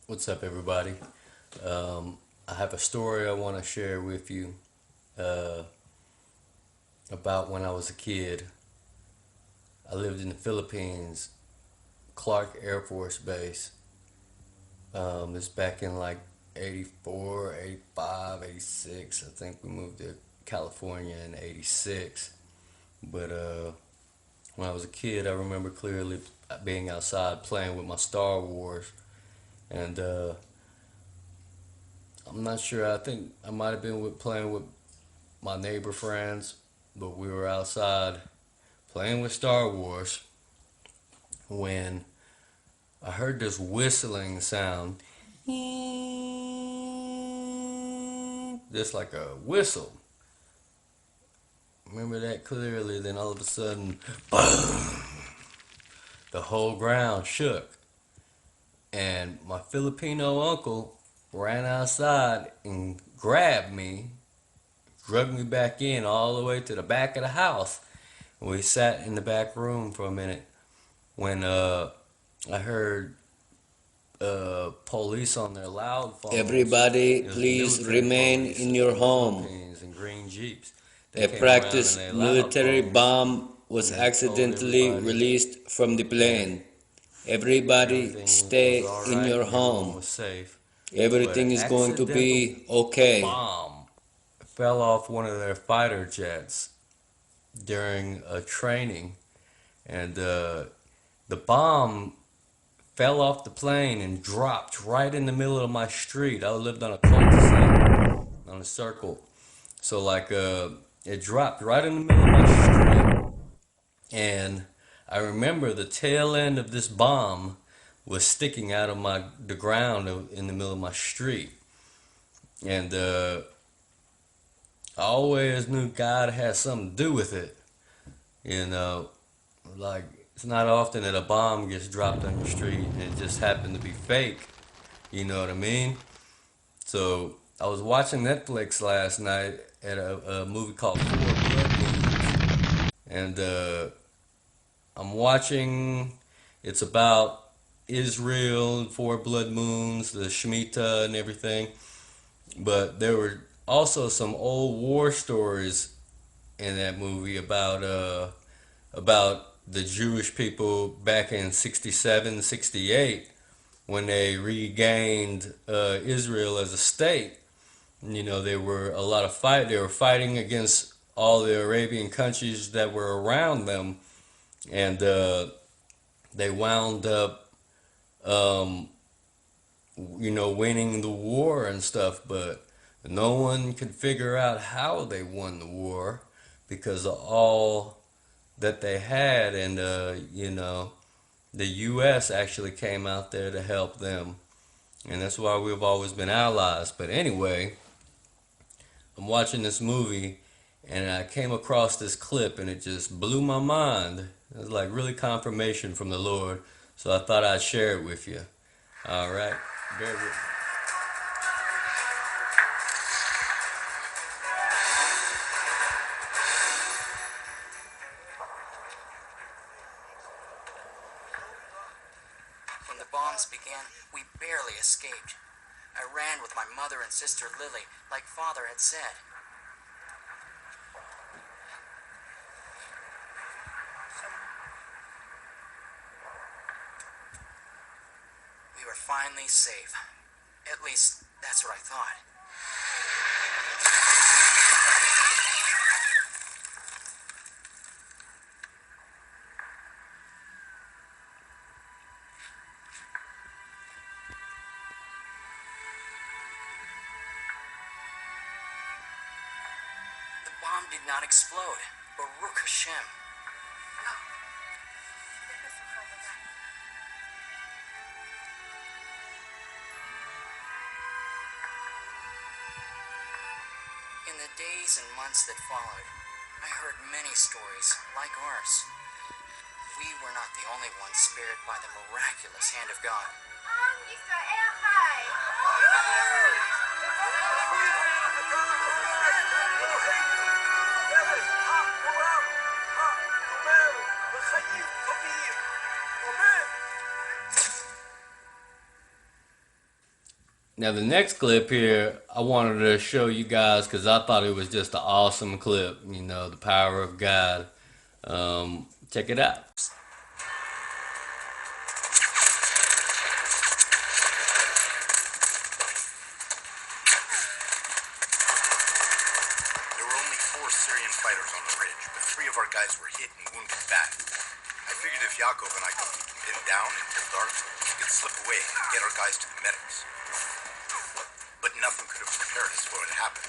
What's up, everybody? I have a story I want to share with you uh, about when I was a kid. I lived in the Philippines, Clark Air Force Base. This back in like 84, 85, 86. I think we moved to California in 86. But when I was a kid, I remember clearly being outside playing with my Star Wars. And I'm not sure, I think I might have been playing with my neighbor friends, but we were outside playing with Star Wars when I heard this whistling sound, just like a whistle. Remember that clearly. Then all of a sudden, boom, the whole ground shook, and my Filipino uncle ran outside and grabbed me, dragged me back in all the way to the back of the house. We sat in the back room for a minute when I heard police on their loud phones. Everybody, It was the please military remain police in your from the home. Philippines in green jeeps. They A came around in practice their loud military phones bomb and was they told accidentally everybody released from the that plane. Everybody, everything was stay all in right your and everyone home. was safe. But an Everything is going to accidental be okay. bomb fell off one of their fighter jets during a training, and the bomb fell off the plane and dropped right in the middle of my street. I lived on a cul-de-sac, on a circle. So it dropped right in the middle of my street. And I remember the tail end of this bomb was sticking out of the ground in the middle of my street. And I always knew God had something to do with it. You know, like it's not often that a bomb gets dropped on your street and it just happened to be fake. You know what I mean? So I was watching Netflix last night at a movie called Four Blood Moons, and I'm watching. It's about Israel, Four Blood Moons, the Shemitah, and everything. But there were also some old war stories in that movie about the Jewish people back in 67, 68 when they regained Israel as a state. You know, there were a lot of fight. They were fighting against all the Arabian countries that were around them, and they wound up, um, winning the war and stuff. But no one could figure out how they won the war because of all that they had, and the U.S. actually came out there to help them, and that's why we've always been allies. But anyway, I'm watching this movie and I came across this clip and it just blew my mind. It was like really confirmation from the Lord. So I thought I'd share it with you. All right. Bear with me. When the bombs began, we barely escaped. I ran with my mother and sister Lily, like Father had said. We were finally safe. At least, that's what I thought. The bomb did not explode. Baruch Hashem. In the days and months that followed, I heard many stories like ours. We were not the only ones spared by the miraculous hand of God. Now, the next clip here, I wanted to show you guys because I thought it was just an awesome clip. You know, the power of God. Check it out. There were only 4 Syrian fighters on the ridge, but 3 of our guys were hit and wounded bad. I figured if Yakov and I could keep them pinned down until dark, we could slip away and get our guys to the medics. But nothing could have prepared us for what had happened.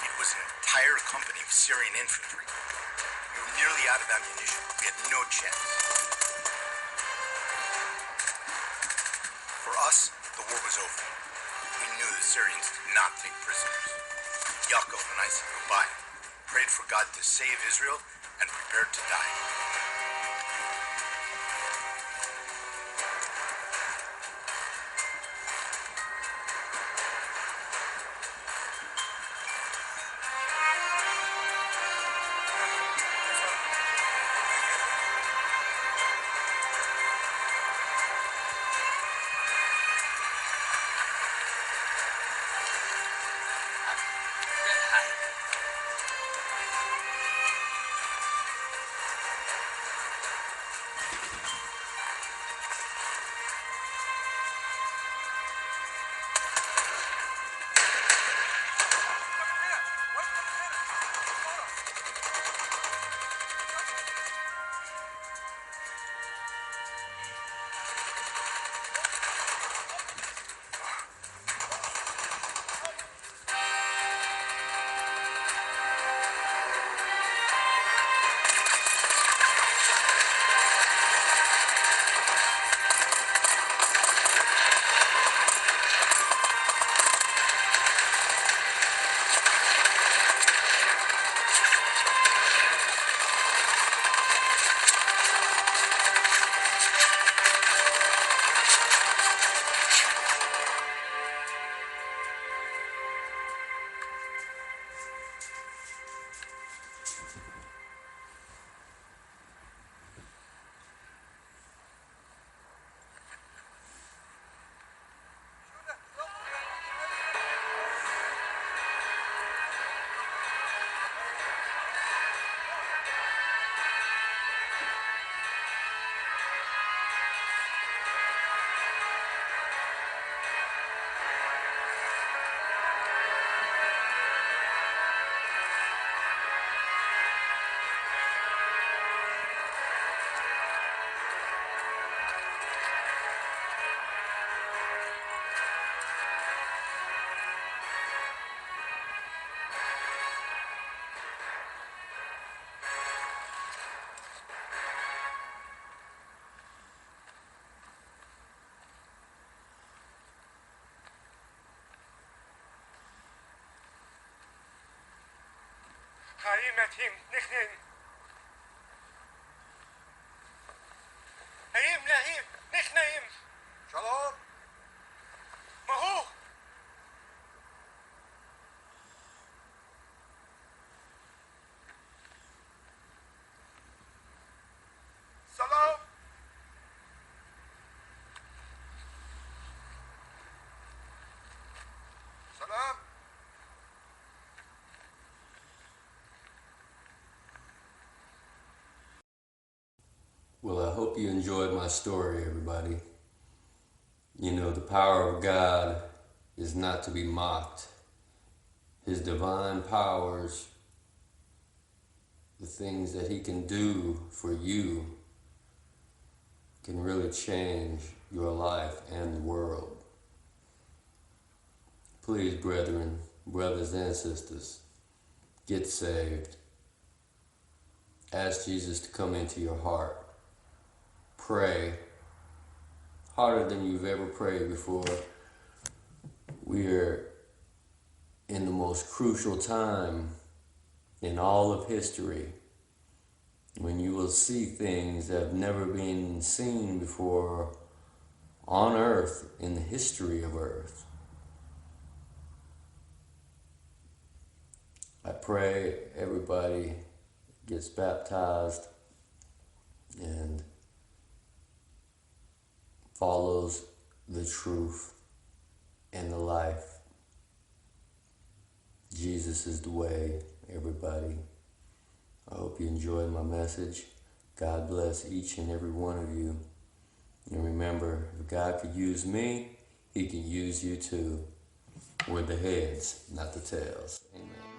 It was an entire company of Syrian infantry. We were nearly out of ammunition. We had no chance. For us, the war was over. We knew the Syrians did not take prisoners. Yaakov and I said goodbye, prayed for God to save Israel, and prepared to die. Hayim Latim, nichneim. Hayim Lahim, nichneim. Shalom. Mahu. Salam. Salam. Well, I hope you enjoyed my story, everybody. You know, the power of God is not to be mocked. His divine powers, the things that He can do for you, can really change your life and the world. Please, brethren, brothers and sisters, get saved. Ask Jesus to come into your heart. Pray harder than you've ever prayed before. We are in the most crucial time in all of history when you will see things that have never been seen before on earth in the history of earth. I pray everybody gets baptized and follows the truth, and the life. Jesus is the way, everybody. I hope you enjoyed my message. God bless each and every one of you. And remember, if God could use me, He can use you too. We're the heads, not the tails. Amen.